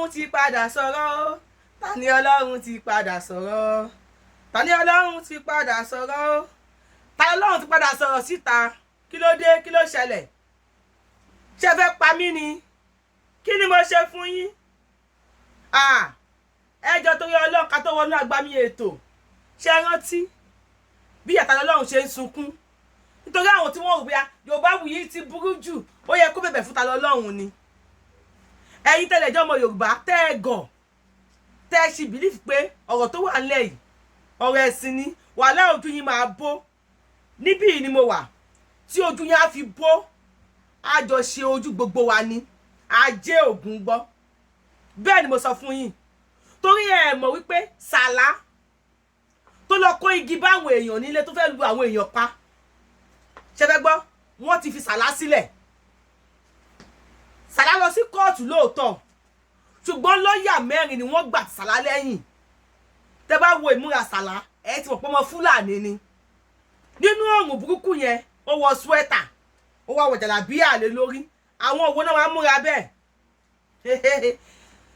Ọlọ́run ti padà sọ̀rọ̀. Tani Ọlọ́run ti padà sọ̀rọ̀. Tani Ọlọ́run ti padà sọ̀rọ̀. Tani Ọlọ́run ti padà sọ̀rọ̀ síta. Kí ló dé? Kí ló ṣẹlẹ̀? Ṣé fẹ́ pa mí ni? Kí ni mo ṣe fún yín? Ẹjọ́ torí Ọlọ́run ká tó wọnú àgbámi ètò. Ṣé rántí bí Tani Ọlọ́run ṣe ń sunkún? Nítorí àwọn tí wọ́n rò bóyá Yorubawuyi ti burú jù, ó yẹ kó bẹ̀bẹ̀ fún Tani Ọlọ́run ni. Ẹ̀yin tẹ́lẹ̀ jẹ́ ọmọ Yorùbá tẹ́ ẹ gọ̀, tẹ́ ẹ ṣì bìlífù pé ọ̀rọ̀ tó wà nílẹ̀ yìí ọ̀rọ̀ ẹ̀sìn ni, wàhálà ojú yín máa bó. Níbí yìí ni mo wà tí ojú yín á fi bó. A jọ ṣe ojú gbogbo wa ni, ajé ògùn gbọ́. Bẹ́ẹ̀ ni mo sọ fún yín. Torí ẹ mọ̀ wípé Sàlá tó lọ kó igi bá àwọn èèyàn nílé tó fẹ́ lu àwọn èèyàn pa. Ṣé fẹ́ gbọ́? Wọ́n ti fi Sàlá sílẹ̀. Sàlá lọ sí kóòtù lóòótọ́, ṣùgbọ́n lọ́ọ̀yà mẹ́rin ni wọ́n gbà Sàlá lẹ́yìn. Tẹ́ bá wo ìmúra Sàlá, ẹ ti mọ̀ pé ọmọ Fúlàní ni. Nínú ọ̀rùn burúkú yẹn, ó wọ swẹ́tà, ó wá wọ jàlábíà lé lórí. Àwọn òwò náà máa ń múra bẹ́ẹ̀.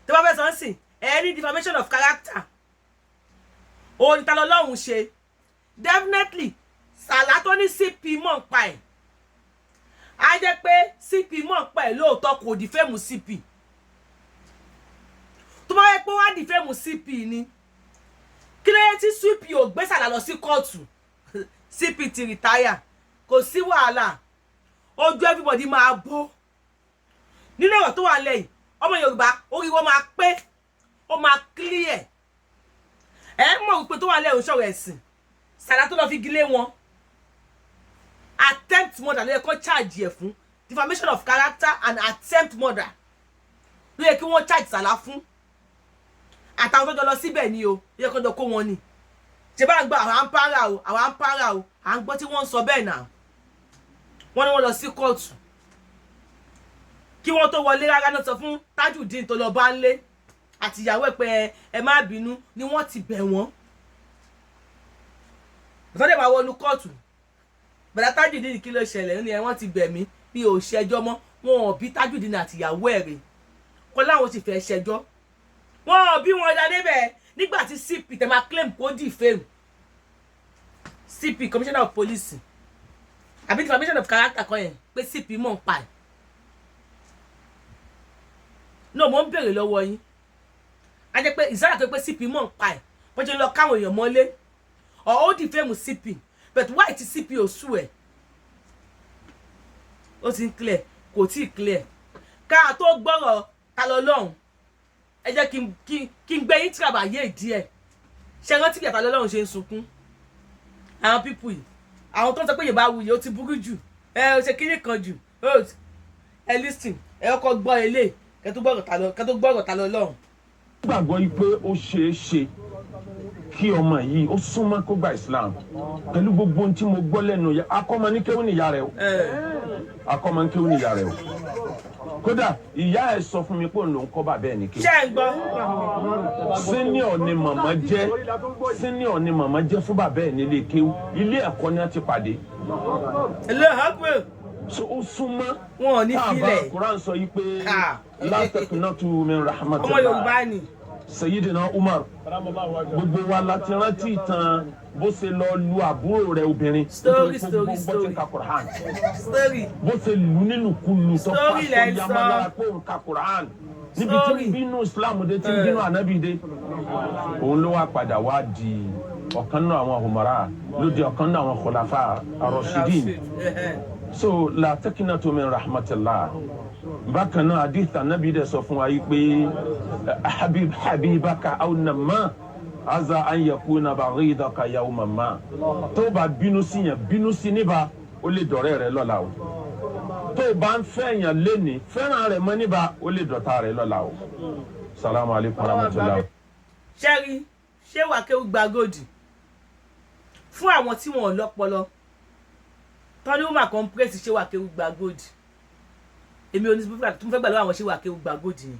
Tẹ́ bá fẹ́ sọ sí, ẹ ní defamation of character. Òun ni Tani Ọlọ́run ṣe. Definitely, Sàlá tó ní CP mọ̀ ń pa ẹ̀. A jẹ́ pé CP mọ̀ ń pa ẹ̀ lóòótọ́ kò dìfẹ́mù CP. Tó bá yẹ pé wá dìfẹ́mù CP ni, kí ló yẹ tí CP ò gbé Sàlá lọ sí kóòtù? CP ti rìtáyà, kò sí wàhálà. Ojú everybody máa bó. Nínú ọ̀rọ̀ tó wà lẹ́yìn, ọmọ Yorùbá orí wọn máa pé, ó máa clear. Ẹ mọ̀ wípé tó wà lẹ́yìn òṣòro ẹ̀sìn. Sàlá tó lọ fi gilé wọn. Attempt murder ló yẹ kó charge ẹ̀ fún. Defamation of character and attempt murder ló yẹ kí wọ́n charge Sàlá fún. Àtàwọn tó jọ lọ síbẹ̀ ni o, ló yẹ kó jọ kó wọn ni. Ṣé bá ń gbọ́ àwọn àǹpárá o, àwọn àǹpárá o, à ń gbọ́ tí wọ́n ń sọ bẹ́ẹ̀ náà. Wọ́n ní wọ́n lọ sí kóòtù. Kí wọ́n tó wọlé rárá náà sọ fún Tajudeen tó lọ bá ń lé àti ìyàwó ẹ̀ pé ẹ má bínú ni wọ́n ti bẹ̀ wọ́n. Ìtọ́jú máa wọnú kóòtù. Bẹ̀rẹ̀ Tajudeen kí ló ṣẹlẹ̀ ní ẹ wọ́n ti bẹ̀ mí bí ò ṣẹjọ́ mọ́. Wọn ò bí Tajudeen àti ìyàwó ẹ̀ rè. Kọ́ láwọn sì fẹ́ ṣẹjọ́. Wọn ò bí wọn jáde bẹ́ẹ̀ nígbà tí CP tẹ̀ máa claim kó defame. CP Commissioner of Police. Àbí defamation of character kan yẹn pé CP mọ̀ ń pa ẹ̀. No, mo ń bèrè lọ́wọ́ yín. A jẹ́ pé ìsára tó pé CP mọ̀ ń pa ẹ̀. Wọ́n ṣe lọ káwọn èèyàn mọ́lé. Ó defame CP. But why ti CP ò sú ẹ̀? Ó ti ń clear. Kò tí ì clear. Ká tó gbọ́rọ̀ Tani Ọlọ́run. Ẹ jẹ́ kí n gbé yín tìrabàyé ìdí ẹ̀. Ṣé rántí bí Tani Ọlọ́run ṣe ń sunkún? Àwọn people yìí. Àwọn tó ń sọ pé Yorubawuyi ó ti burú jù. Ó ṣe kíní kan jù. Ẹ listen. Ẹ kọ́kọ́ gbọ́ eléyìí. Kẹ́ tó gbọ́rọ̀ Tani Ọlọ́run. Gbàgbọ́ pé ó ṣeé ṣe kí ọmọ yìí ó súnmọ́ kó gba Islam pẹ̀lú gbogbo ohun tí mo gbọ́ lẹ́nu ya akọ́mọ ní kéwòn ìyá rẹ̀ o akọ́mọ ní kéwòn ìyá rẹ̀ o kódà ìyá ẹ̀ sọ fún mi pé òun ló ń kọ́ bàbá ẹ̀ ní kéwòn. Ṣé ẹ gbọ́? Senior ni màmá jẹ́ fún bàbá ẹ̀ nílé kéwòn ilé ẹ̀kọ́ ni a ti pàdé. So ó súnmọ́ wọn ò ní filẹ̀. Quran sọ yìí pé la taqnatu min rahmatillah. Ọmọ Yorùbá ni. Sayyidina Umar gbogbo wa láti rántí ìtàn bó ṣe lọ lu àbúrò rẹ̀ obìnrin. Story. Bó ṣe lù nínú kulu tó pàṣẹ yamala pé òun ka Quran. Níbi tí bínú Islam dé tí bínú Ànábì dé. Òun ló wá padà wá di ọ̀kan náà àwọn Umara ló di ọ̀kan náà àwọn Khulafa ar-Rashidin. So la taqnatu min rahmatillah. Bákan náà hadith Ànábì dẹ̀ sọ fún wa yìí pé habibaka aw namma aza an yakuna baghidaka yawman ma. Tó bá bínú sí yẹn bínú sí níbà ó lè dọ̀rẹ́ rẹ̀ lọ́la o. Tó bá ń fẹ́ yẹn léni fẹ́ràn rẹ̀ mọ́ níbà ó lè dọ̀tá rẹ̀ lọ́la o. Salamu alaykum wa rahmatullah. Ṣẹ́rí ṣé wà kéwù gba góòdì fún àwọn tí wọn ò lọ́pọlọ. Tọ́ni ó máa compress ṣé wà kéwù gba góòdì. Èmi ò ní tó fẹ́ gbà lọ́wọ́ àwọn ṣé wà kéwù gba góòdì ni.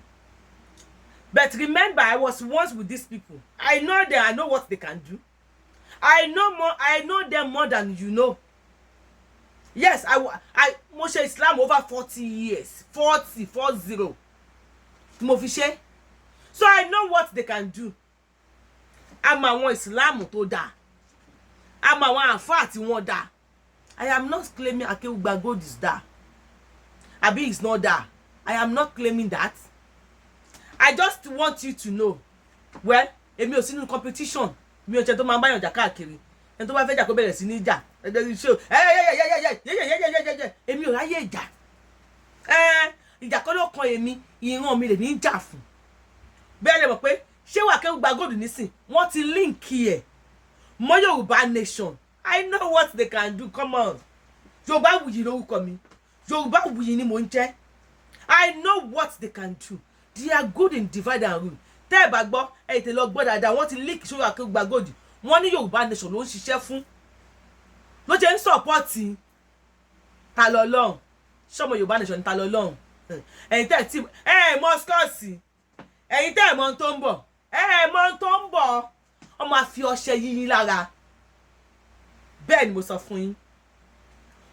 But remember, I was once with these people. I know them. I know what they can do. I know them more than you know. Yes, I Moshe Islam over 40 years. 40. Mo fi ṣe. So I know what they can do. I'm àwọn Islam tó dáa. I'm àwọn àfáà tí wọ́n dáa. I am not claiming Akeugba Gold is that. Abi is not that. I am not claiming that. I just want you to know. Well, èmi ò sí nínú competition. Mi ò ṣe tó máa bá yàn jà káàkiri. Ẹni tó bá fẹ́ jà kó bẹ̀rẹ̀ sí ní jà. Èmi ò ráyè ìjà. Ìjà kọ́ ló kan èmi, ìran mi lè ní jà fún. Bẹ́ẹ̀ lè mọ̀ pé ṣé Akeugba Gold nísìn wọ́n ti link ẹ̀ mọ́ Yorùbá nation. I know what they can do. Come on. Yorubawuyi lórúkọ mi. Yorubawuyi ni mò ń jẹ́. I know what they can do. They are good in divide and rule. Tẹ́ ẹ bá gbọ́, ẹ tẹ́ lọ gbọ́ dáadáa. Wọ́n ti link sórí Akeugba Gold. Wọ́n ní Yorùbá nation ló ń ṣiṣẹ́ fún. Ló jẹ́ ń sọ̀pọ́ọ̀tì ta lọ lọ́hùn. Ṣọ́mọ Yorùbá nation ta lọ lọ́hùn. Ẹ̀yin tẹ́ tí mọ́skọ́ọ̀sì. Ẹ̀yin tẹ́ mọ̀ tó ń bọ̀. Mọ̀ tó ń bọ̀. Wọ́n máa fi ọṣẹ yíyín lára. Bẹ́ẹ̀ ni mo sọ fún yín.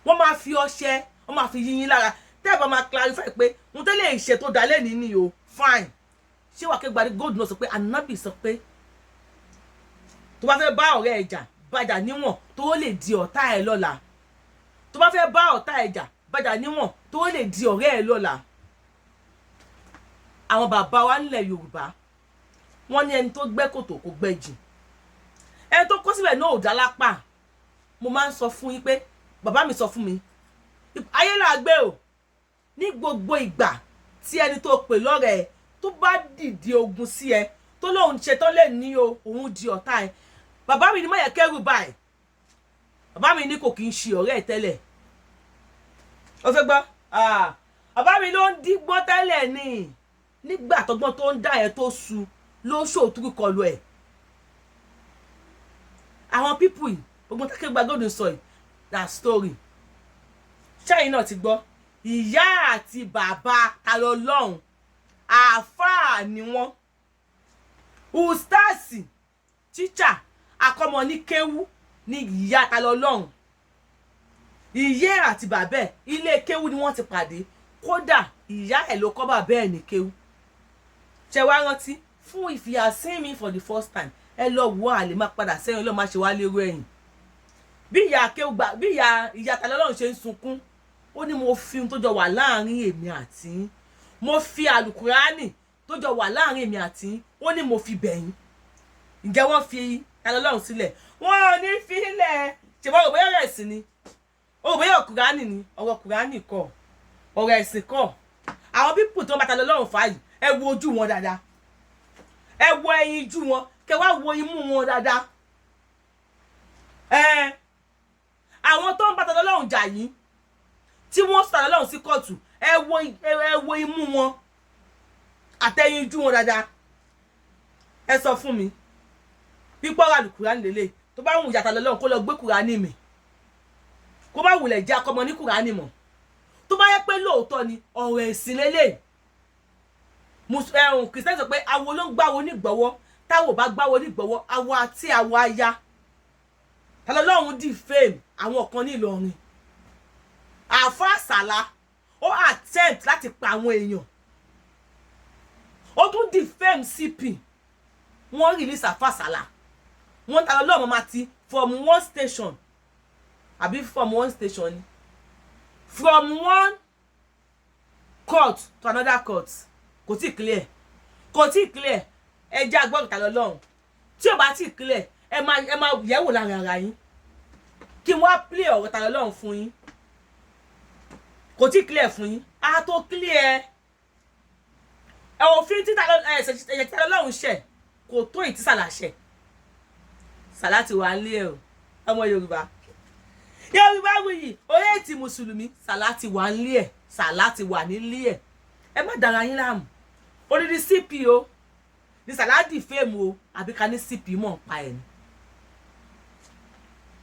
Wọ́n máa fi ọṣẹ, wọ́n máa fi yíyín lára. Tẹ́ bá máa clarify pé mo tẹ́lẹ̀ ìṣe tó dá lẹ́ni ni o. Fine. Ṣé Akeugba Gold náà sọ pé Ànábì sọ pé tó bá fẹ́ bá ọ̀rẹ́ ẹ̀ jà, bájà níwọ̀n tó lè di ọ̀tá ẹ̀ lọ́la. Tó bá fẹ́ bá ọ̀tá ẹ̀ jà, bájà níwọ̀n tó lè di ọ̀rẹ́ ẹ̀ lọ́la. Àwọn bàbá wa nílẹ̀ Yorùbá wọ́n ní ẹni tó gbẹ́ kòtò kò gbẹ́ jìn. Ẹni tó kó síbẹ̀ náà ò dá lápá. Mo máa ń sọ fún yín pé bàbá mi sọ fún mi ayé là gbé o ní gbogbo ìgbà tí ẹni tó pè lọ́rẹ̀ẹ́ tó bá dìde ogun sí ẹ tó lóun ṣetán lè ní o òun di ọ̀tá ẹ. Bàbá mi ní má yẹ kẹ́rù báyìí. Bàbá mi ní kò kì í ṣe ọ̀rẹ́ ẹ tẹ́lẹ̀. Ó fẹ́ gbọ́? Bàbá mi ló ń dígbọ́n tẹ́lẹ̀ ni. Nígbà tọ́gbọ́n tó ń dá ẹ tó su ló ṣòtúrú kọlu ẹ̀. Àwọn pípù yìí gbogbo Akeugba Gold sọ yìí that story. Ṣẹ́yìn náà ti gbọ́ ìyá àti bàbá ta lọ lọ́hùn àáfàá ni wọ́n. Ustaasi tíṣà akọ́mọ ní kéwú ní ìyá ta lọ lọ́hùn. Ìyá àti bàbá ẹ̀ ilé kéwú ni wọ́n ti pàdé. Kódà ìyá ẹ̀ ló kọ́ bàbá ẹ̀ ní kéwú. Ṣé wá rántí fún if you are seeing me for the first time ẹ lọ wo àlè má padà sẹ́yìn lọ́ọ́ má ṣe wá lérò ẹ̀yìn. Bí ìyá Akeugba bí ìyá ta lọ́lọ́run ṣe ń sunkún ó ní mo fi ohun tó jọ wà láàrin èmi àti yín. Mo fi àlùkùránì tó jọ wà láàrin èmi àti yín ó ní mo fi bẹ̀yìn. Ǹjẹ́ wọ́n fi ta lọ́lọ́run sílẹ̀? Wọ́n ò ní fi ilẹ̀. Ṣèbọ̀ òbí ọ̀rọ̀ ẹ̀sìn ni. Òbí ọ̀rọ̀ kùránì ni. Ọ̀rọ̀ kùránì kọ́. Ọ̀rọ̀ ẹ̀sìn kọ́. Àwọn pípù tó ń bá ta lọ́lọ́run fà yìí ẹ wo ojú wọn dáadáa. Ẹ wo ẹyin ojú wọn kẹ wá wo imú wọn dáadáa. Àwọn tó ń bá ta lọ́lọ́run jà yìí tí wọ́n sọ lọ́lọ́run sí kóòtù ẹ wo imú wọn àtẹ̀yìn ojú wọn dáadáa. Ẹ sọ fún mi pípọ́ ra Kùránì lélẹ̀ tó bá wù yàtà lọ́lọ́run kó lọ gbé Kùránì mi kó bá wùlẹ̀ jẹ́ akọmọ ní Kùránì mọ̀ tó bá yẹ pé lóòótọ́ ni ọ̀rọ̀ ẹ̀sìn lélẹ̀. Kìrìsìtẹ́nì sọ pé awo ló ń gbáwo nígbọ̀wọ́ táwo bá gbáwo nígbọ̀wọ́ awo àti awo aya. Ta lọ́lọ́run defame àwọn kan ní Ìlọrin. Àfá Àsàlá ó attempt láti pa àwọn èèyàn. Ó tún defame CP. Wọ́n release Àfá Àsàlá. Wọ́n ta lọ́lọ́run máa ti from one station àbí from one station ni from one court to another court. Kò tí clear. Kò tí clear. Ẹ jẹ́ agbọ́n ta lọ́lọ́run. Tí ó bá tí clear ẹ máa yẹ̀wò láàrin ara yín. Kí wọ́n play ọ̀rọ̀ ta lọ́lọ́run fún yín. Kò tí clear fún yín. A tó clear. Òfin tí ta lọ́lọ́run ṣe kò tó ìtí Sàlá ṣe. Sàlá ti wà nílé o. Ọmọ Yorùbá. Yorubawuyi oyè tí Mùsùlùmí Sàlá ti wà nílé ẹ̀. Sàlá ti wà nílé ẹ̀. Ẹ má dára yín láàmú. Odidi CP o. Ní Sàlá defame o àbí ká ní CP mọ̀ pa ẹ̀ ni.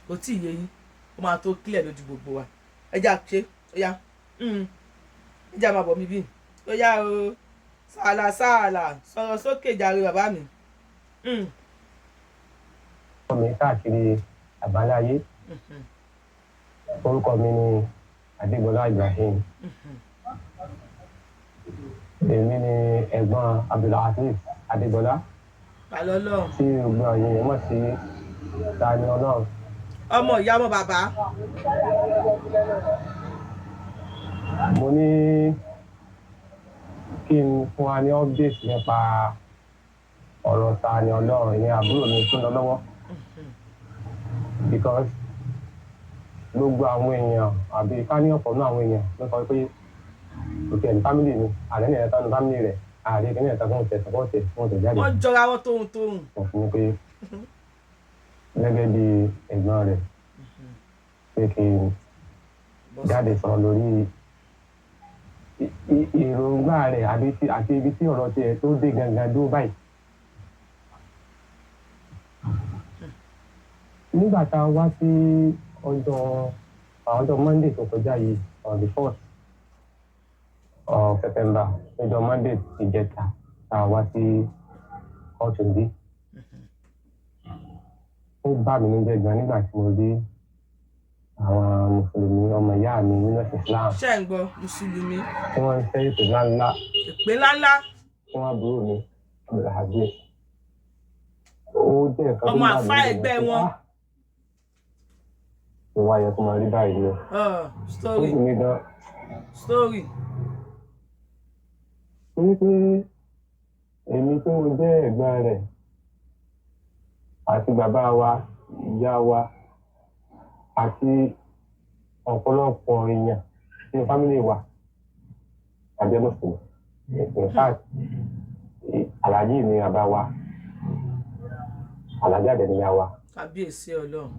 Kò tí yé yín ó máa tó clear lójú gbogbo wa. Ẹ já ṣe ó yá. Ẹ já máa bọ̀ mí bí. Ó yá o. Sàlá sọ̀rọ̀ sókè jàre bàbá mi. Mi káàkiri àbáláyé. Orúkọ mi ni Adégbọlá Ibrahim. Èmi ni ẹ̀gbọ́n Abdulaziz Adégbọlá Talọ́lọ́run. tí gbogbo àwọn èèyàn mọ̀ sí Taniọlọ́hun. Ọmọ ìyá ọmọ bàbá. Mo ní kí n fún wa ní update nípa ọ̀rọ̀ Taniọlọ́hun ìyẹn àbúrò mi tó lọ lọ́wọ́. Because gbogbo àwọn èèyàn àbí ká ní ọ̀pọ̀ náà àwọn èèyàn ló sọ pé òkè ní fámìlì mi àlẹ́ ní ẹ̀ta ní fámìlì rẹ̀ ààrẹ kìíní ẹ̀ta fún ọ̀tẹ̀ jáde. Wọ́n jọra wọn tóhun. Sọ fún mi pé gẹ́gẹ́ bí ẹ̀gbọ́n rẹ̀ pé kí n jáde sọ̀rọ̀ lórí èròǹgbà rẹ̀ àti ibi tí ọ̀rọ̀ tiẹ̀ tó dé gangan dó báyìí. Nígbà tá a wá sí ọjọ́ Monday tó kọjá yìí on the 4th of September ọjọ́ Monday ìjẹta tá a wá sí ọ̀tún bí. Ó bá mi níjẹ́ gan nígbà tí mo rí àwọn mùsùlùmí ọmọ ìyá mi nínú Islam. Ṣé ń gbọ́ mùsùlùmí? Tí wọ́n ń fẹ́ ìpè ńláńlá. Ìpè ńláńlá. Fún àbúrò mi Abdulhaji. Ó jẹ́ nǹkan tó ọmọ àfá ẹgbẹ́ wọn. Mo wá yẹ kó máa rí báyìí lọ. Story. Ó sì ní gan. Story. Torí pé èmi tó jẹ́ ẹ̀gbọ́n rẹ̀ àti bàbá wa, ìyá wa àti ọ̀pọ̀lọpọ̀ èèyàn nínú fámìlì wa tàbí mùsùlùmí. In fact, Àlàjì ni bàbá wa, Àlàjì Àdé ni ìyá wa. Kábíyèsí Ọlọ́run.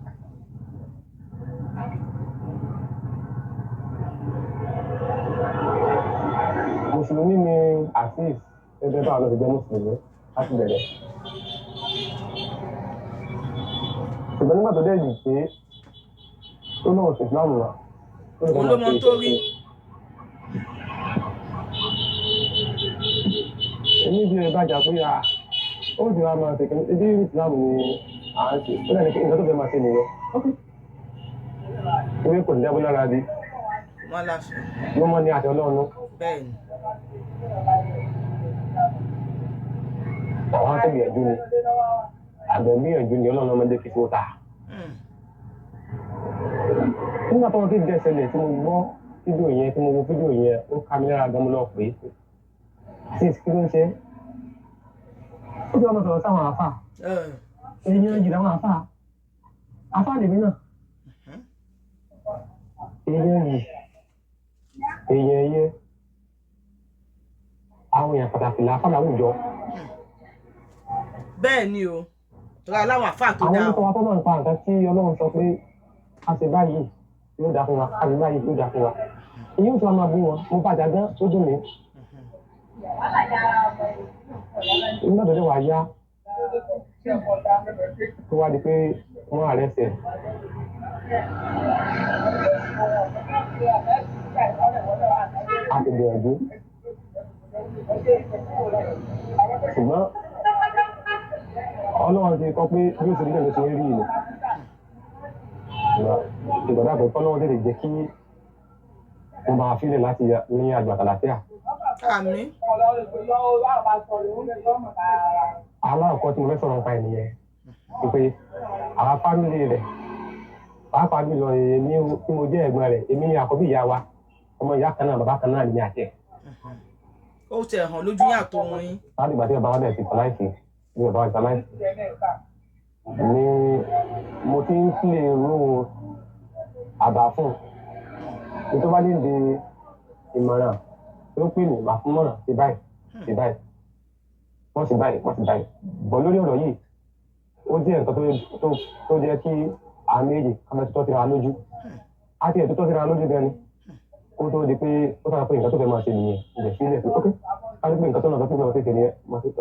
Mùsùlùmí ni Azeez gẹ́gẹ́ báwọn ló ti jẹ́ mùsùlùmí láti bẹ̀rẹ̀. Ṣùgbọ́n nígbà tó dẹ̀ yìí pé tó náà ṣe ìsìláàmù wa. Òun ló mọ tó rí. Èmi bí ẹ bá jà pé ó ti wá máa tẹ̀kẹ́ ebi ìsìláàmù ni à ń ṣe. Ó dẹ̀ ní pé nǹkan tó fẹ́ máa ṣe nìyẹn. Ewé kò ní dẹ́bú lára bí. Wọ́n láṣẹ. Ló mọ́ ní àti Ọlọ́run. Bẹ́ẹ̀ni. Àwọn tó gbìyànjú ni. Àgbẹ̀ gbìyànjú ni Ọlọ́run ọmọdé kí tó ta. Nígbà tó wọn ti jẹ́ ṣẹlẹ̀ tí mo gbọ́ fídíò yẹn tí mo wo fídíò yẹn ó ká mi lára gan mo lọ pé kí ló ń ṣe? Ó ti wọ́n mọ̀ sọ̀rọ̀ sáwọn àfà. Èèyàn jù láwọn àfà. Àfà lèmi náà. Èèyàn yìí. Èèyàn yẹ. Àwọn èèyàn pàtàkì làáfà láwùjọ. Bẹ́ẹ̀ ni o. Tọ́lá láwọn àfà tó dáa. Àwọn oníkọ́ wa tó máa ń pa nǹkan tí Ọlọ́run sọ pé a ṣe báyìí yóò dá fún wa, a ṣe báyìí yóò dá fún wa. Èyí ò tí wọ́n máa bú wọn, mo bàjá gan ó dùn mí. Nígbà tó dé wà yá tó wá di pé wọ́n àrẹ́sẹ̀. A ti gbìyànjú. Ṣùgbọ́n Ọlọ́run ti kọ́ pé bí ó ṣe rí náà ló ṣe ń rí ilẹ̀. Ìgbàdá pé kọ́lọ́wọ́ tètè jẹ́ kí wọ́n máa fílẹ̀ láti ní àjọ àtàlàfíà. Àmín. Aláàkọ́ tí mo fẹ́ sọ̀rọ̀ nípa ènìyàn wípé àwọn fámìlì rẹ̀ pàápàá jùlọ èmi tí mo jẹ́ ẹ̀gbọ́n rẹ̀ èmi ni àkọ́bí ìyá wa ọmọ ìyá kan náà bàbá kan náà ní àtẹ̀. Ó ti hàn lójú yàtọ̀ wọn yín. Láti ìgbà tí bàbá wa dẹ̀ ti sàláìsì ní bàbá wa ti sàláìsì ni mo ti ń sílè rú àbá fún un tó bá ní di ìmọ̀ràn tó pè mí màá fún mọ̀ràn sí báyìí sí báyìí wọ́n sì báyìí wọ́n sì báyìí bọ̀ lórí ọ̀rọ̀ yìí ó jẹ́ nǹkan tó jẹ́ kí àmì èjì kámẹ́ tó tọ́síra lójú á ti ẹ̀ tó tọ́síra lójú gan ni kó tó di pé ó sára pé nǹkan tó fẹ́ máa ṣe nìyẹn ìjẹ̀ sílẹ̀ pé ókè á ti pé nǹkan tó náà tó fẹ́ máa ṣe nìyẹn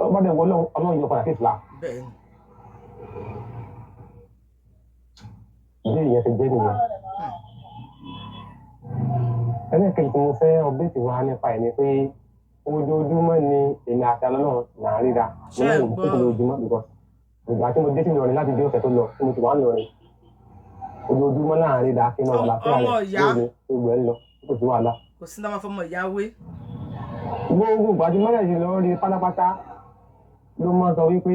ọba dẹ̀ wọ ọlọ́run yóò padà sí ìsìlá. Ìdí ìyẹn ti jẹ́ nìyẹn. Ẹlẹ́kẹ̀jì tí mo fẹ́ ọ̀bẹ́tì wa nípa ẹ̀ ni pé ojoojúmọ́ ni èmi àti Ọlọ́run là ń ríra ní ìlú tó lójoojúmọ́ because ìgbà tí mo dé sí Ìlọrin láti dé ọ̀sẹ̀ tó lọ tí mo ti wà ní Ìlọrin ojoojúmọ́ là ń ríra kí n máa wà láfíà rẹ̀ lóde gbogbo ẹ̀ ń lọ kò sí wàhálà. Kò sí náà máa fọmọ ìyá wé. Gbogbo ìgbà tí mọ́lẹ̀ yìí lọ rí pátápátá ló máa sọ wípé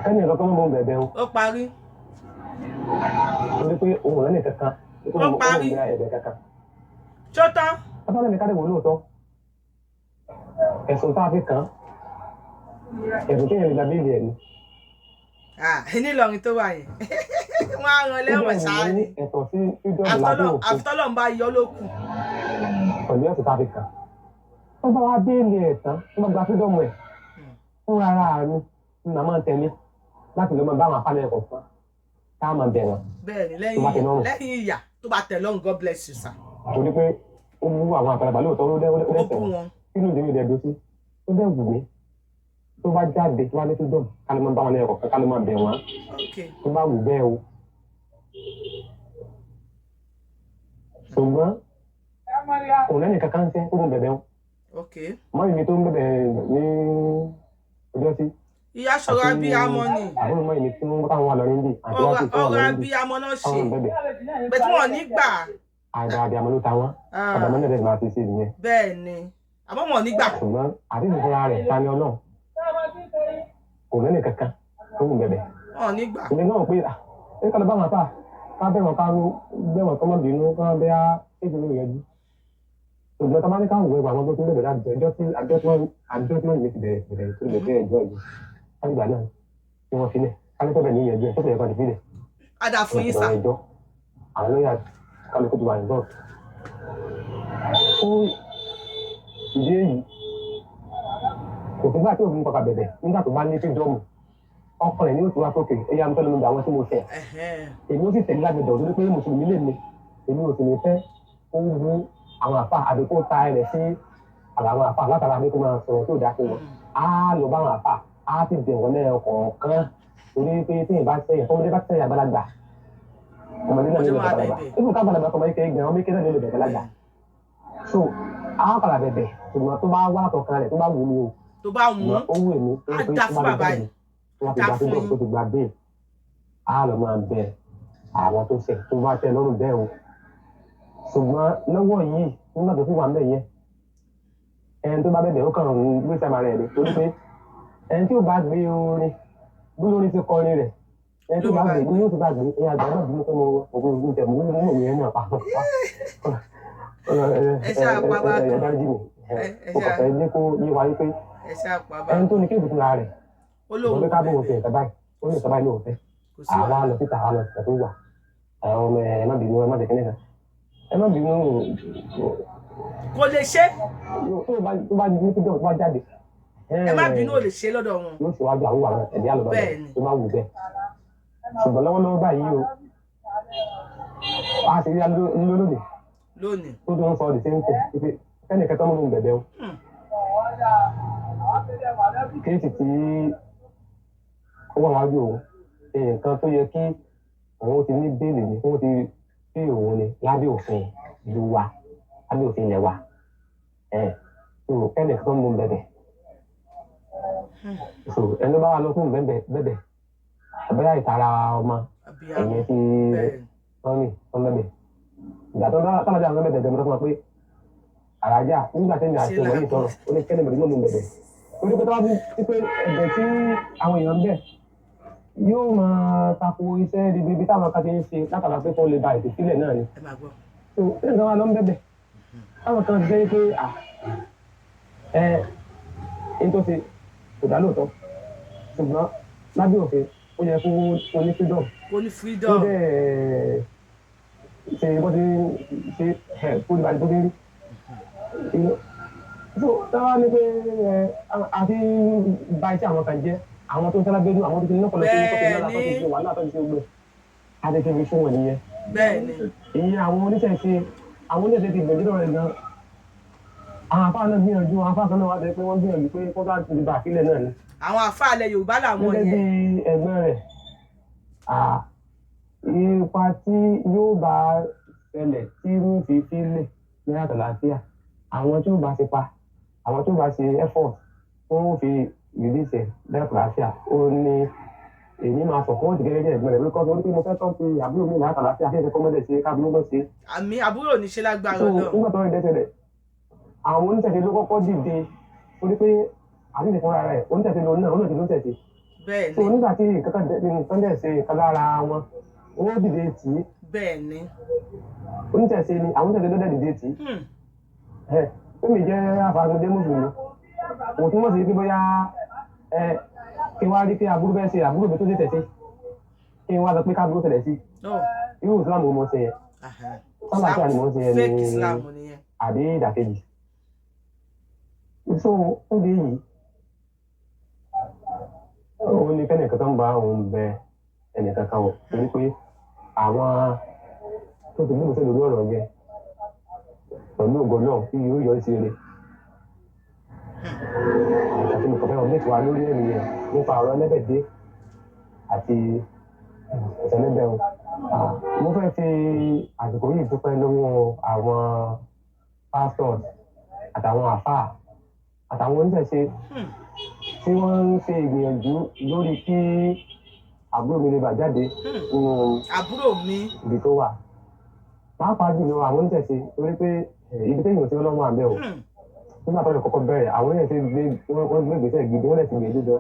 ẹnì kankan mọ́ bọ́ bẹ̀bẹ̀ o. Ó parí. Torí pé òun rẹ̀ nìkankan. Ó parí. Ṣó tán? Bàbá mi ká lè wò lóòótọ́. Ẹ̀sùn tá a fi kàn án. Ẹ̀sùn tí èèyàn lè gbàgbé ìdí ẹ̀ ni. Ní Ìlọrin tó wà yẹn. Wọ́n á rán lẹ́wọ̀n sáà ni. Ẹ̀tọ́ sí fídíọ̀mù lábẹ́ òfin. Àfitọ́lọ̀ ń bá yọ lókun. Pẹ̀lú ẹ̀sùn tá a fi kàn án. Wọ́n bá wá béèlì ẹ̀ tán, wọ́n bá gba fídíọ̀mù ẹ̀. Fún ara mi ní màmá tẹ̀lé láti lọ máa bá àwọn afárẹ́ ẹ̀kọ́ fún ká máa bẹ̀ wọ́n. Bẹ́ẹ̀ni lẹ́yìn ìyà tó bá tẹ̀ lọ́rùn, God bless you sir. Torí pé ó wú àwọn àgbàlagbà lóòótọ́ ló dẹ́ tẹ̀ wọ́n. Kínú ìdí mi dẹ̀ dó sí. Ó dẹ̀ wù mí. Tó bá jáde tó bá ní fídíọ̀mù ká ló máa bá wọn ní ẹ̀kọ́ ká ló máa bẹ̀ wọ́n. Tó bá wù bẹ́ẹ̀ o. Ṣùgbọ́n òun lẹ́nu kankan ń sẹ́ tó ń bẹ̀bẹ̀ o. Mọ́yì mi tó ń bẹ̀bẹ̀ ní ọjọ́ sí. Ìyá sọ̀rọ̀ abiyamọ ni. Àbúrò mọ́yì mi tí wọ́n bá wọn lọ níbí. Ọ̀rọ̀ abiyamọ náà ṣe. Pé tí wọ́n ní gbà. Àgbà abiyamọ ló ta wọ́n. Àbàmọ́ náà dẹ̀ máa fi ṣe nìyẹn. Bẹ́ẹ̀ni, àmọ́ wọn ní gbà. Ṣùgbọ́n àdéhùn fúnra rẹ̀ ta ni ọlọ́run. Kò lẹ́nu kankan tó ń bẹ̀bẹ̀. Wọn ní gbà. Ìgbẹ́ náà pé ẹ kọ́ lọ bá wọn ta ká bẹ̀rẹ̀ ká bẹ̀rẹ̀ kọ́ mọ́ bínú ká bẹ́ á ètò ìyẹn ṣùgbọ́n tábà ní káwọn ìwé àwọn tó tún lè bẹ̀rẹ̀ àjọ tí mi ti bẹ̀rẹ̀ tó lè bẹ̀rẹ̀ ẹjọ́ yìí lágbà náà tí wọ́n filẹ̀ kálíkọ́ bẹ̀ ní ìyẹn ẹjọ́ tó fẹ́ẹ́ kọ́ni filẹ̀. Ada fún yín sá. Àwọn lóyà kálíkọ́ ti wà ní bọ́ọ̀sì. Fún ìdí èyí kò sí gbà tí òfin kọkà bẹ̀bẹ̀ nígbà tó bá ní fídọ́ọ̀mù ọkọ rẹ̀ ní oṣù wa sókè ẹ̀yà ń tọ́lẹ̀ mi àwọn tí mo fẹ́. Èmi ó sì tẹ̀lé lágbẹ̀dọ̀ lórí pé mùsùlùmí lè mi èmi ò sì ní fẹ́ ó wú àwọn àfa àdókò ta ẹrẹ sí àwọn àfa látara àdókò máa sọ̀rọ̀ tó dáa fún wọn á lọ bá àwọn àfa á sì dẹ̀ wọ́n lẹ́yìn kọ̀ọ̀kan torí pé tí ìbá sẹ́yìn tọ́mọdé bá sẹ́yìn àgbàlagbà ọmọdé náà lè lọ àgbàlagbà ibùdó ká àgbàlagbà kọ́mọ ike gbẹ̀rún ọmọ ike náà lè lọ àgbàlagbà so á kàlà bẹ̀bẹ̀ ṣùgbọ́n tó bá wà tọ̀kan rẹ̀ tó bá wù mí o tó bá wù ó wù mí á dá fún bàbá yìí á fún yín tó ti gba bẹ́ẹ̀ á lọ máa bẹ àwọn tó ṣẹ̀ tó bá tẹ́ lọ́rùn bẹ́ẹ̀ o ṣùgbọ́n lọ́wọ́ yìí nígbà tó fi wà ńbẹ̀ yẹn ẹni tó bá bẹ̀bẹ̀ ó kàn ń gbé sàmà rẹ̀ ni torí pé ẹni tí ó bá gbé orin bí orin ti kọrin rẹ̀ ẹni tó bá gbé bí yóò ti bá gbé ẹ̀yà àgbà náà bínú fún ògùn ògùn tẹ̀ mú mú mi yẹn náà pa ẹ̀ dájú mi ó kọ̀ fẹ́ ní kó yé wa wípé ẹni tó ní kí ìbùkún rẹ̀ ó ní ká bóun fi ẹ̀ka báyìí ó ní ìka báyìí lóun fẹ́ àwa lọ síta àwa lọ síta tó wà àwọn ọmọ ẹ̀ má bínú ẹ má dẹ̀kẹ́ nìkan ẹ má bínú kò lè ṣe. tó bá ní kí dọ́ọ̀ bá jáde. ẹ má bínú ò lè ṣe lọ́dọ̀ wọn. yóò ṣe wájú àwọn àwọn ẹ̀dí àlọ́ báyìí tó bá wù bẹ́ẹ̀. ṣùgbọ́n lọ́wọ́lọ́wọ́ báyìí o a ṣe rí lónìí. tó tó ń sọ ọdún sẹ́ńtẹ̀ pé ẹnì kẹta mú un bẹ̀bẹ̀ o. kéèsì tí ó wà wájú o nǹkan tó yẹ kí òun ti ní béèlì ni òun ti tí òun ni lábẹ́ òfin ìlú wa lábẹ́ òfin ilẹ̀ wa so ẹnì kan mú bẹ̀bẹ̀ so ẹni bá wà lọ fún bẹ̀bẹ̀ abẹ́rẹ́ ìtara ọmọ ẹ̀yẹ tí wọ́n ní wọ́n bẹ̀bẹ̀ ìgbà tó bá tọ́lá bí àwọn bẹ̀bẹ̀ bẹ̀rẹ̀ fún wa pé àràjà nígbà tí mi àti ọmọ yìí sọ̀rọ̀ ó ní kẹ́ni bẹ̀rẹ̀ mú bẹ̀bẹ̀ torí pé tọ́lá bí pé ẹ̀bẹ̀ tí àwọn èèyàn bẹ̀ yóò máa tako iṣẹ́ ibi táwọn kan ti ń ṣe látara pé kó lè ba ètò sílẹ̀ náà ni. so ṣé nǹkan wa ló ń bẹ̀bẹ̀ táwọn kan ti jẹ́ pé ẹni tó ṣe kò dá lóòótọ́ ṣùgbọ́n lábẹ́ òfin ó yẹ kó ní freedom. kó ní freedom. ó dẹ̀ ṣe bó ti ṣe kó lè bàjẹ́ bó ti rí. so táwa ní pé àti ba iṣẹ́ àwọn kan jẹ́ àwọn tó ń tẹ́lá gbẹ́dún àwọn tó ti ní ọ̀pọ̀lọpọ̀ tó ti lára tó ti ṣe wàhálà tó ti ṣe gbé adékè fi fún wọn nìyẹn. bẹ́ẹ̀ni. ìyẹn àwọn oníṣẹ̀ṣe ti gbẹ̀jú lọ́rẹ̀ gan. àwọn afáà náà gbìyànjú àwọn afáà kan náà wá dé pé wọ́n gbìyànjú pé kó bá ti di bàkílẹ̀ náà ni. àwọn afáà ilẹ̀ Yorùbá làwọn yẹn. gẹ́gẹ́ bí ẹgbẹ́ rẹ̀ ipa tí yóò bá ṣẹlẹ̀ tí wọ́n fi sílẹ̀ ní àtàlàáfíà àwọn tí ó bá ṣe pa àwọn tí ó bá ṣe effort wọ́n fi ìdíṣẹ́ lẹ́kọ̀ọ́láfíà ó ní èyí máa sọ fún òtítẹ́ gẹ́gẹ́ ẹ̀gbọ́n rẹ̀ lórí kọ́sọ́ orí pé mo fẹ́ tán fi àbúrò mi láti àlàáfíà kí ẹ̀ṣẹ̀ kọ́mọ́dé ṣe káàbùrú lọ sí. àmì àbúrò ní ṣe lágbára lọ. nígbà tó rí dẹ́sẹ̀ rẹ̀ àwọn oníṣẹ̀ṣe ló kọ́kọ́ dìde orí pé àti ìfúnra rẹ̀ onítẹ̀sí ló náà onítẹ̀sí ló tẹ̀sí. bẹ́ẹ̀ so ni nígbà tí nǹkan dẹ̀ ṣe nǹkan lára wọn wọ́n dìde tì í bẹ́ẹ̀ ni onítẹ̀sí ni àwọn onítẹ̀sí ló dẹ̀ dìde tì í. Fẹ́mi jẹ́ àfàgùndé mùsùlùmí òun tí wọ́n sì rí pé bóyá kí wá rí pé àbúrò fẹ́ ṣe àbúrò mi tó dé tẹ̀sí kí wá lọ pé káàbúrò tẹ̀lẹ̀ sí irú Islam mo ṣe yẹn sábà tí a ní mo ṣe yẹn ní àbí ìdàkejì. so ó di yìí òun ní kẹ́nìkan kan bá òun bẹ ẹnìkan kan wọ̀ torí pé àwọn tó ti gbé lórí ọ̀rọ̀ yẹn pẹ̀lú ògo náà tí yóò yọ sí eré àti nǹkan fẹ́ràn nípa lórí ẹ̀mí yẹn nípa ọ̀rọ̀ ẹlẹ́bẹ̀dé àti ẹ̀sẹ̀lẹ́bẹ̀ o. mo fẹ́ fi àsìkò yìí dúpẹ́ lọ́wọ́ àwọn pastors àtàwọn àfáà àtàwọn oníṣẹ̀ṣe tí wọ́n ń ṣe ìgbìyànjú lórí kí àbúrò mi lè bà jáde nínú àbúrò mi ibi tó wà pàápàá jùlọ àwọn oníṣẹ̀ṣe torí pé ibi téèyàn ti ọlọ́mọ àbẹ́ o nígbà tó lè kọ́kọ́ bẹ̀rẹ̀ àwọn èèyàn ti wọ́n gbé ìgbésẹ̀ gidi wọ́n lè ti gbìyànjú jọ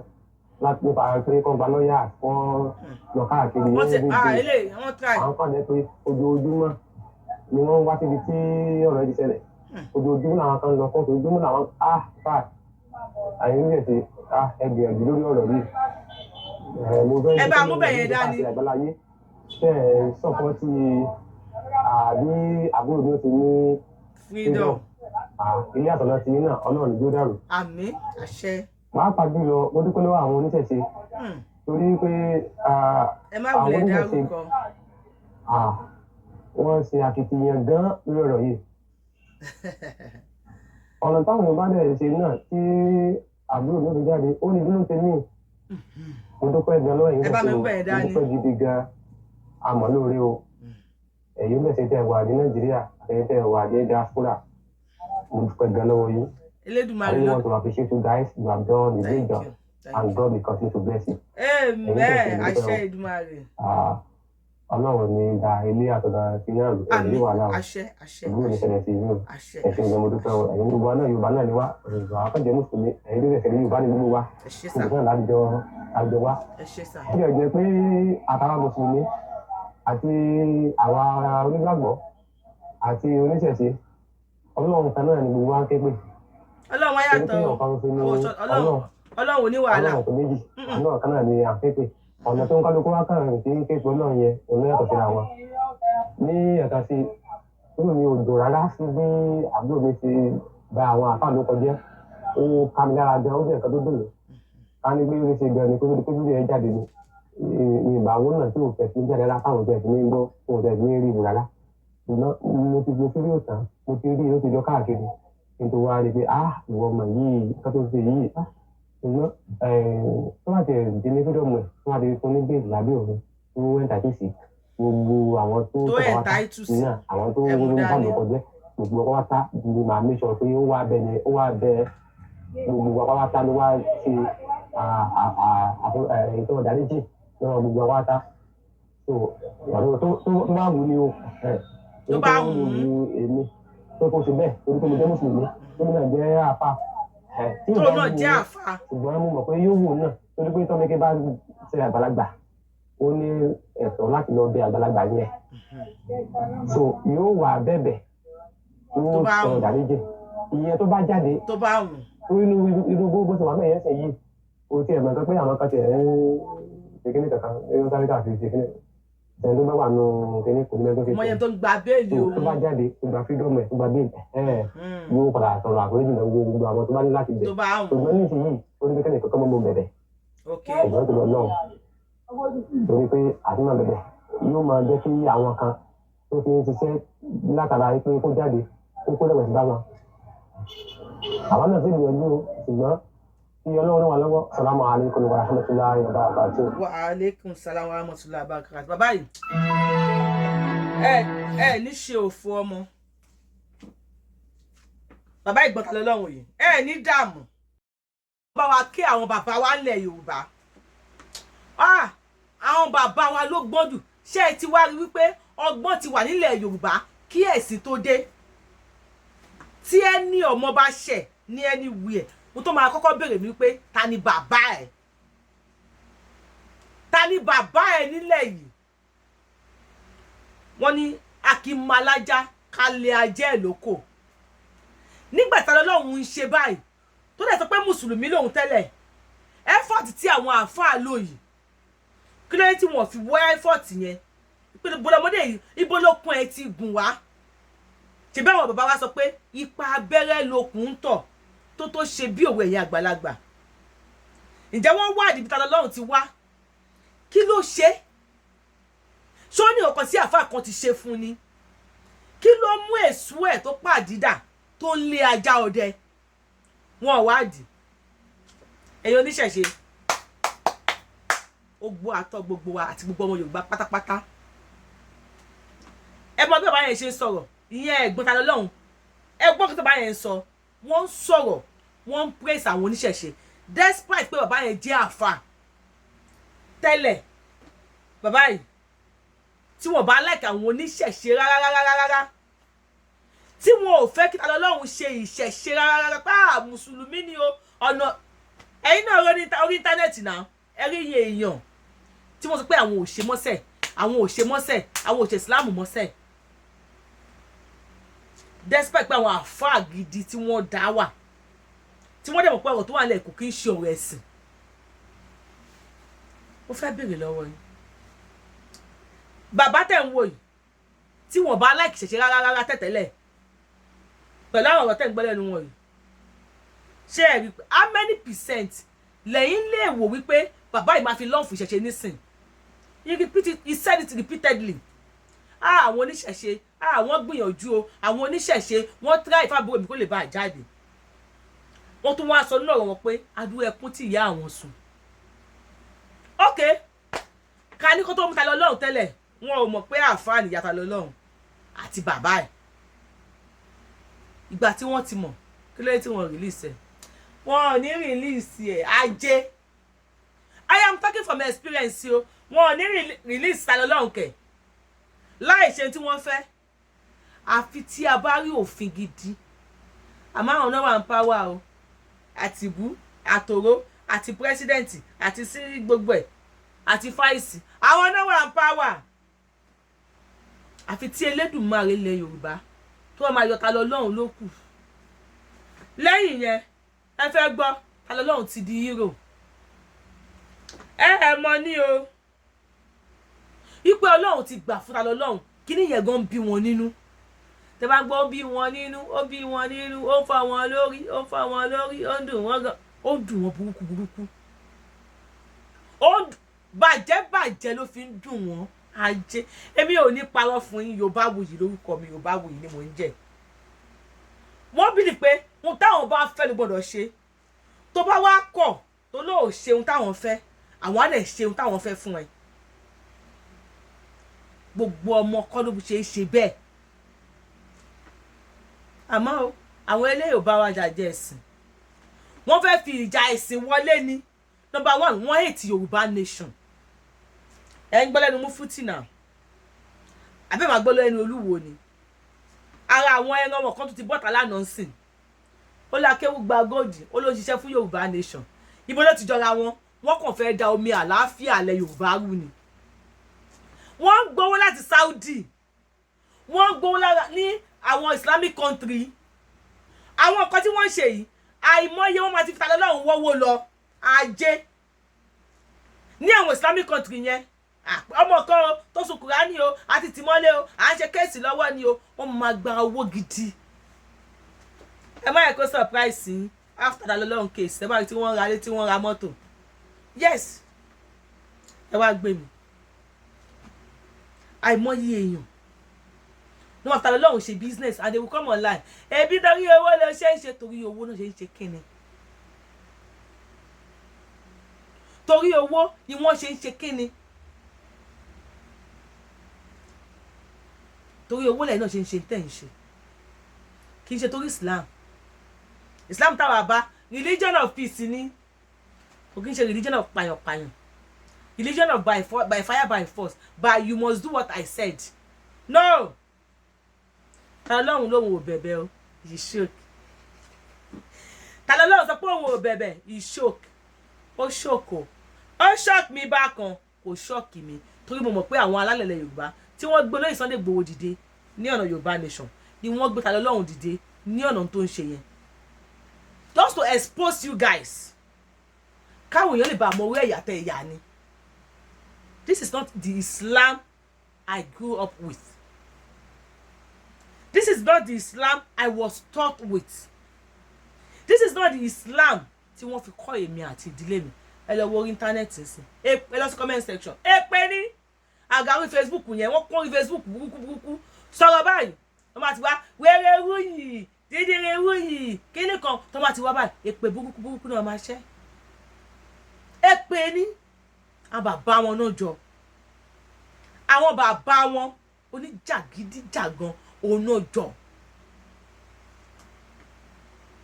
láti nípa pé kọ́ gba lọ́ọ̀yà wọ́n lọ káàkiri àwọn kan lẹ́ pé ojoojúmọ́ ni wọ́n wá síbi tí ọ̀rọ̀ yìí ṣẹlẹ̀ ojoojúmọ́ làwọn kan lọ kóòtù ojoojúmọ́ làwọn àyè ń yẹ̀ ẹgbẹ̀rún lórí ọ̀rọ̀ yìí. ẹ bá mú bẹ̀yẹn dání. sọ̀kọ́ tí àbí àbúrò mi ó ti ní freedom. Ilé àtọ̀nà ti ní náà ọlọ́run ló dàrú. Àmín àṣẹ. Pàápàá jùlọ mo dúpẹ́ lọ́wọ́ àwọn oníṣẹ̀ṣe torí pé àwọn oníṣẹ̀ṣe wọ́n ṣe akitiyan gan lórí ọ̀rọ̀ yìí. Ọ̀nà táwọn Yorùbá dẹ̀ ṣe náà tí àbúrò mi fi jáde ó ní dúró tèmi. Mo dúpẹ́ gan lọ́wọ́ yìí mo dúpẹ́ gidi gan àmọ́ lóore o. Ẹ̀yin lè ṣe tẹ̀ wà ní Nàìjíríà ẹ̀yin tẹ̀ wà ní diaspora. Mo dúpẹ́ gan lọ́wọ́ yín. I really want to appreciate you guys. You have done a great job, and God will continue to bless you. Amen. Àṣẹ Èdùmàrè. Ọlọ́run ní da ilé àtọ̀dá sí náà ẹ̀mí wà náà. Àṣẹ àṣẹ. Ìlú ní ṣẹlẹ̀ sí yín. Ẹ̀sìn ìgbà mo dúpẹ́ o. Ẹ̀yin gbogbo náà Yorùbá náà ni wá. Yorùbá akọ́jẹ́ Mùsùlùmí. Ẹ̀yin ló ṣẹ̀ṣẹ̀ ní Yorùbá ní gbogbo wa. Gbogbo náà lájọ wá. Ó yẹ jẹ́ pé àtàwọn Mùsùlùmí àti àwa onígbàgbọ́ àti oníṣẹ̀ṣe Ọlọ́run kan náà ni gbogbo wa ń ké pè. Ọlọ́run wá yàtọ̀ Ọlọ́run ní wàhálà. Ọlọ́run kò méjì Ọlọ́run kan náà ni à ń ké pè. Ọ̀nà tó ń kálukú wá kàn sí ń ké pè Ọlọ́run yẹn òun yàtọ̀ síra wọn. Ní ẹ̀ka sí inú mi ò dùn rárá sí bí àbúrò mi ti ba àwọn àfáà ló kọjá. Ó ká mi lára gan ó jẹ́ nǹkan tó dùn mí. Ká ní pé ó ṣe gan ni kó tó di pé bí ẹ jáde ni. Ìbàwọ́ náà tí ò fẹ́ sí jáde lápáwọn tẹ̀ sí ní gbọ́ òun tẹ̀ sí ní rí ìbò rárá. Ṣùgbọ́n mo ti gbé sírí òtán mo ti rí ó ti jọ káàkiri nítorí wá rí pé ìwọ ọmọ yìí ká tó ṣe yìí ṣùgbọ́n tó bá tẹ̀ di ní fídọ́ọ̀mù ẹ̀ tó bá ti fún ní bẹ́ẹ̀ lábẹ́ òun tó ẹ̀ńtà kì í sí gbogbo àwọn tó tọ̀wọ́ wá náà àwọn tó wọ́n bá lọ kọjá gbogbo ọkọ̀ wá tá gbogbo màá make sure pé ó wá bẹ gbogbo ọkọ̀ wá tá ló wá ṣe ètò ọ̀dáríjì lọ́wọ́ gbogbo ọkọ̀ wá tá tó bá wù ní o tó bá wù èmi tó kó ṣe bẹ́ẹ̀ torí pé mo jẹ́ Mùsùlùmí tó náà jẹ́ àfà tó náà jẹ́ àfà ṣùgbọ́n mo mọ̀ pé yóò wò náà torí pé tọ́mẹ́kẹ́ bá ṣe àgbàlagbà ó ní ẹ̀tọ́ láti lọ bẹ àgbàlagbà yẹn so yóò wà bẹ̀bẹ̀ tó sọ ìdáríjì ìyẹn tó bá jáde tó bá wù tó inú gbogbo ṣe wà náà yẹn ṣe yìí o ti ẹ̀ mọ̀ nǹkan pé àwọn kan ti ẹ̀ ń ṣe kíní kankan ẹ̀rọ sáré káàkiri ṣe kíní ẹni tó bá wà nù kíní kò ní lẹ́jọ́ kékeré. ọmọ yẹn tó ń gba béèlì òun. tó bá jáde tó gba freedom ẹ̀ tó gba béèlì yóò padà sọ̀rọ̀ àforíjì náà gbogbo àwọn tó bá ní láti bẹ̀. tó bá wù. ṣùgbọ́n ní ìsinyìí ó ní kẹ́kẹ́ nìkan mọ́ bẹ̀bẹ̀. ṣùgbọ́n tó lọ náà torí pé àtúnmọ̀ bẹ̀bẹ̀ yóò máa jẹ́ kí àwọn kan tó fi ń ṣiṣẹ́ látara pé kó jáde kó lẹ̀wẹ̀ sí bá wọn. àwọn náà sì gbìyànjú ṣùgbọ́n Ọlọ́run wà lọ́wọ́. Assalamu alaikum wa rahmatullahi wa barakatuh. Wa alaikum salam wa rahmatullahi wa barakatuh. Bàbá yìí ẹ ní ṣe òfò ọmọ. Bàbá ìgbọ̀ta lọ́lọ́run yìí ẹ ní dààmú. Bá wa kí àwọn bàbá wa ńlẹ̀ Yorùbá. Àwọn bàbá wa ló gbọ́n jù. Ṣé ẹ ti wá rí wípé ọgbọ́n ti wà nílẹ̀ Yorùbá kí ẹ̀sìn tó dé? Tí ẹni ọmọ bá ṣẹ̀ ní anywhere mo tó máa kọ́kọ́ béèrè mi pé ta ni bàbá ẹ̀, ta ni bàbá ẹ̀ nílẹ̀ yìí. Wọ́n ní akimalaja kalẹ̀ ajẹ́ ẹ̀ lóko. Nígbà tí Ọlọ́run ń ṣe báyìí tó dẹ̀ sọ pé mùsùlùmí lòun tẹ́lẹ̀, effort tí àwọn àáfàá lò yìí kí ló dé tí wọ́n fi wọ́ effort yẹn pé bọ́lọ́mọdé yìí ibo lókun ẹ̀ ti gùn wá. Ṣé bẹ́ẹ̀ wọ́n bàbá wa sọ pé ipa abẹ́rẹ́ lókun ń tọ̀ tó ṣe bí òwe ẹ̀yin àgbàlagbà. Ǹjẹ́ wọ́n wá ìdí bí Ọlọ́run ti wá? Kí ló ṣe? Ṣó ní ọkàn tí àáfàá kan ti ṣe fún ni? Kí ló mú èso ẹ̀ tó pàdídà tó ń lé ajá ọdẹ? Wọn wádìí. Ẹ̀yin oníṣẹ̀ṣe ogbó àtọ gbogbo wa àti gbogbo ọmọ Yorùbá pátápátá. Ẹ mọ̀ bí bàbá yẹn ṣe ń sọ̀rọ̀, ìyẹn ẹ̀gbọ́n Tanilọ́hun. Ẹ̀gbọ́n kí bàbá yẹn ń sọ, wọ́n ń sọ̀rọ̀, wọ́n ń praise àwọn oníṣẹ̀ṣe despite pé bàbá yẹn jẹ́ àfà. Tẹ́lẹ̀ bàbá yìí tí wọ́n bá like àwọn oníṣẹ̀ṣe rárá, tí wọn ò fẹ́ kí Tanilọ́hun ṣe ìṣẹ̀ṣe rárá, pé mùsùlùmí ni o, ọ̀nà ẹ̀yin náà orí íńtánẹ́ẹ̀tì náà ẹ rí iye èèyàn tí wọ́n sọ pé àwọn ò ṣe mọ́sẹ̀, àwọn ò ṣe mọ́sẹ̀, àwọn ò ṣe ìsìláàmù mọ́sẹ̀ despite pé àwọn àfáà gidi tí wọ́n dá wà, tí wọ́n dẹ̀ mọ̀ pé ọ̀rọ̀ tó wà nílẹ̀ kò kí ń ṣe ọ̀rọ̀ ẹ̀sìn. Ó fẹ́ béèrè lọ́wọ́ yín, bàbá tẹ̀ ń wò yìí tí wọ́n bá láìkì ṣẹ̀ṣẹ̀ rárá tẹ̀tẹ̀lẹ̀ pẹ̀lú àwọn ọ̀rọ̀ tẹ̀ ń gbọ́ lẹ́nu wọn yìí, ṣé ẹ rí how many percent lẹ́yìn lè wò wípé bàbá yìí máa fi lọ́ọ̀fù ìṣẹ̀ṣe nísìn? He said it repeatedly. Àwọn oníṣẹ̀ṣe wọ́n gbìyànjú o, àwọn oníṣẹ̀ṣe wọ́n try ìfàbúrò mi kó lè bá jáde. Wọ́n tún wá sọ nínú ọ̀rọ̀ wọn pé adúrú ẹkún tí ìyá àwọn sùn. Ok, ká ní kó tó mú Tanilọ́hun tẹ́lẹ̀ wọn ò mọ̀ pé àfáà nìyá Tanilọ́hun àti bàbá ẹ̀. Ìgbà tí wọ́n ti mọ̀ kí ló dé tí wọ́n release ẹ̀? Wọ́n ò ní release ẹ̀ ajé. I am talking from experience o. Wọ́n ò ní release Tanilọ́hun kẹ̀ láì ṣe tí wọ́n fẹ́, àfi tí a bá rí òfin gidi. Àmọ́ àwọn náà wà ń power o, àtìbú àtòró àti president àti sí gbogbo ẹ̀ àti fáìsì, àwọn náà wà ń power. Àfi tí Elédùmarè ilẹ̀ Yorùbá tó wọ́n máa yọ Tanilọ́hun ló kù. Lẹ́yìn yẹn ẹ fẹ́ gbọ́ Tanilọ́hun ti di hero. Ẹ mọ̀ ní o ipe Ọlọ́run ti gbà fún Tanilọ́hun, kíní yẹn gan bí wọn nínú. Tẹ́ bá gbọ́ bí wọn nínú, ó bí wọn nínú, ó fọ́ wọn lórí, ó fọ́ wọn lórí, ó dùn wọn gan, ó dùn wọn burúkú. Ó bàjẹ́ ló fi ń dùn wọn ajé. Èmi ò ní parọ́ fún yín, Yorubawuyi lórúkọ mi, Yorubawuyi ni mò ń jẹ́. Wọ́n bìlì pé ohun táwọn bá fẹ́ ló gbọ́dọ̀ ṣe. Tó bá wá kọ̀ tó lóò ṣe ohun táwọn fẹ́, àwọn á lè ṣe ohun táwọn fẹ́ fún ẹ. Gbogbo ọmọ kọ́ ló ṣe é ṣe bẹ́ẹ̀. Àmọ́ o àwọn eléyìí ò bá wa jàjẹ́ ẹ̀sìn, wọ́n fẹ́ fi ìjà ẹ̀sìn wọlé ni. Number one, wọ́n hate Yorùbá nation. Ẹ ń gbọ́ lẹ́nu Mufti náà, àbẹ́ máa gbọ́ lẹ́nu Olúwo ni. Ara àwọn ẹran wọn kan tó ti bọ́ta lánàá sìn, ó lá kéwú gba góòdì, ó ló ṣiṣẹ́ fún Yorùbá nation. Ibo ló ti jọra wọn? Wọ́n kàn fẹ́ da omi àlàáfíà lẹ̀ Yorùbá rú ni. Wọ́n ń gbowó láti Saudi, wọ́n ń gbowó ní àwọn Islamic country. Àwọn nǹkan tí wọ́n ń ṣe yìí àìmọye wọ́n máa ti fi Tanilọ́hun wọ́wọ́ lọ ajé ní àwọn Islamic country yẹn. Ọmọ kan tó sùn Kùránì o àti tìmọ́lé o, à ń ṣe kéèsì lọ́wọ́ ni o, wọ́n máa gba owó gidi. Ẹ má yẹ kó surprise yín after Tanilọ́hun case, ẹ má rí tí wọ́n ra lé tí wọ́n ra mọ́tò. Yes, ẹ wá gbé mi. Àìmọye èèyàn wọ́n máa Tanilọ́hun ṣe business and they will come online. Ẹbí torí owó ló ṣe ń ṣe, torí owó náà ṣe ń ṣe kíni. Torí owó ni wọ́n ṣe ń ṣe kíni. Torí owó lẹ́yìn náà ṣe ń ṣe tẹ̀ ń ṣe. Kì í ṣe torí Islam. Islam táwa bá religion of peace ni. Kò kí ń ṣe religion of pàyànpàyàn. Religion of by fire by force, but you must do what I said. No. Tanilọ́hun lòun ò bẹ̀bẹ̀ o, you should. ta lọ́lọ́run sọ pé òun ò bẹ̀bẹ̀ ìṣòk ó ṣòkò ó ṣọ́ọ̀kì mi bákan kò ṣọ́ọ̀kì mi torí mo mọ̀ pé àwọn alálẹ̀lẹ̀ Yorùbá tí wọ́n gbé lóyè Sunday Igboho dìde ní ọ̀nà Yorùbá nation ni wọ́n gbé ta lọ́lọ́run dìde ní ọ̀nà tó ń ṣe yẹn just to expose you guys káwọn èèyàn lè bá mọ orí ẹ̀yà tẹ ìyá ni. This is not the Islam I grew up with. This is not the Islam I was taught with. This is not the Islam tí wọ́n fi kọ́ èmi àti ìdílé mi. Ẹ lọ wo íńtánẹ́ẹ̀tì sí. Ẹ lọ sí comment section. Ẹ pé ní àgàwí Facebook yẹn wọ́n kọ́ Facebook burúkú sọ̀rọ̀ báyìí. Wọ́n máa ti wá wẹ́rẹ́ wúyì dídìrín wúyì kíní kan tó máa ti wá báyìí. Èpè burúkú náà máa ṣẹ́. Ẹ pé ní àwọn bàbá wọn náà jọ. Àwọn bàbá wọn oníjàgídíjàgan òun náà jọ.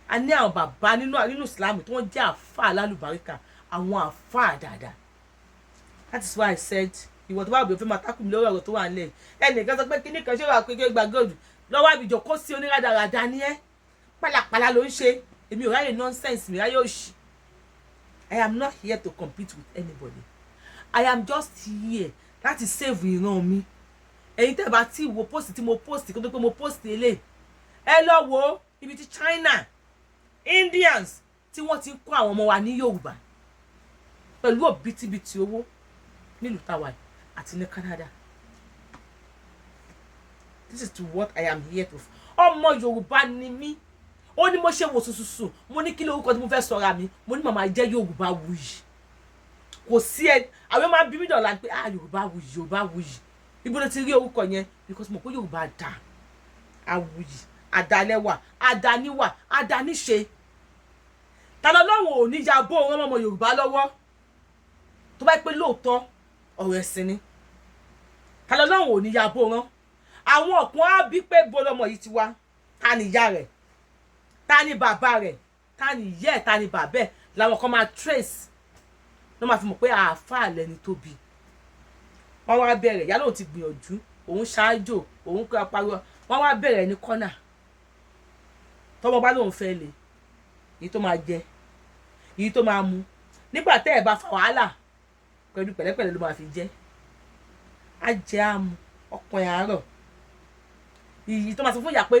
A ní àwọn bàbá nínú Islam tí wọ́n jẹ́ àfáà lálùbáríkà àwọn àfáà dáadáa. That is why I said ìwọ tó bá gbé fẹ́ máa tákù mi lórí ọ̀rọ̀ tó wà nílẹ̀ ẹnìkan sọ pé kíní kan ṣé wà pé kí gba gold lọ́wọ́ àbíjọ kó sí onírádàràdà ní ẹ́ pàlàpàlà ló ń ṣe èmi ò ráyè nonsense mi ráyè òṣì. I am not here to compete with anybody. I am just here láti save ìran mi. Ẹ̀yin tẹ́ bá ti wo post tí mo post kó tó pé mo post eléyìí ẹ lọ wo ibi tí China Indians tí wọ́n ti ń kọ́ àwọn ọmọ wa ní Yorùbá pẹ̀lú òbítíbitì owó nílùú tàwa àti ní Canada. This is to what I am here to. Ọmọ Yorùbá ni mí. Ó ní mo ṣe wò sùsùsù mo ní kí lórúkọ tí mo fẹ́ sọra mi mo ní màmá jẹ́ Yorubawuyi. Kò sí ẹ àwọn máa bí mi dọ̀la pé Yorubawuyi ibo ló ti rí orúkọ yẹn because mo pé Yorùbá dà awuyi àdálẹ́wà àdáníwà àdáníṣe. Ta lọ́lọ́run ò ní ya bó wọn ọmọ Yorùbá lọ́wọ́ tó bá pé lóòótọ́ ọ̀rọ̀ ẹ̀sìn ni. Ta lọ́lọ́run ò ní ya bó wọn. Àwọn ọ̀kan á bí pé bó lọmọ yìí ti wá ta ni ìyá rẹ̀ ta ni bàbá rẹ̀ ta ni ìyá ẹ̀ ta ni bàbá ẹ̀ làwọn kan máa trace ló máa fi mọ̀ pé àáfàá lẹni tó bí. Wọ́n wá bẹ̀rẹ̀ ìyá lóun ti gbìyànjú òun ṣáájò òun kó apariwo wọ́n wá bẹ̀rẹ̀ ní kọ́nà tọ́mọ bá lóun fẹ́ lè èyí tó máa jẹ èyí tó máa mu nígbà tẹ́ ẹ̀ bá fa wàhálà pẹ̀lú pẹ̀lẹ́pẹ̀lẹ́ ló máa fi jẹ́ á jẹ́ àmú ọkùnrin àárọ̀ èyí tó máa sọ fún ìyá pé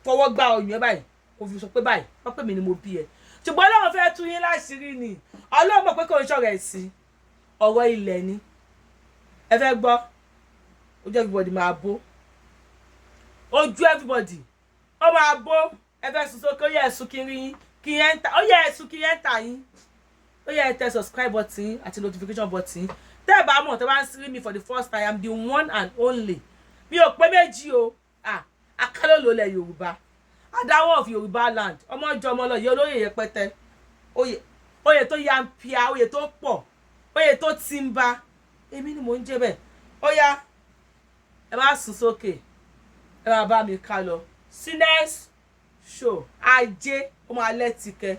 fọwọ́ gbá ọyàn ẹ báyìí kò fi sọ pé báyìí wọ́n pè mí ni mo bí ẹ ṣùgbọ́n Ọlọ́run fẹ́ tú yín láṣìírí ni Ọlọ́run mọ̀ pé kò ń ṣọ̀rọ̀ ẹ̀sìn ọ̀rọ̀ ilẹ̀ ni ẹ fẹ́ gbọ́ ojú everybody máa bó ojú everybody ó máa bó ẹ fẹ́ sùn sókè ó yẹ ẹ̀sùn kiri yín kí yẹn ta ó yẹ ẹ̀sùn kí yẹn ta yín ó yẹ tẹ subscribe button àti notification button tẹ́ ẹ bá mọ̀ tẹ́ bá ń see me for the first time I am the one and only mi ò pé méjì o akálòlò lẹ̀ Yorùbá adáwọ̀ of Yorùbá land ọmọ ọjọ́ ọmọ lọ yẹ olóyè yẹpẹtẹ oyè tó yampia oyè tó pọ̀ oyè tó timba èmi ni mò ń jẹ́ bẹ́ẹ̀ ó yá ẹ má sùn sókè ẹ má bá mi ká lọ sí next show ajé ó máa lẹ́tìkẹ́.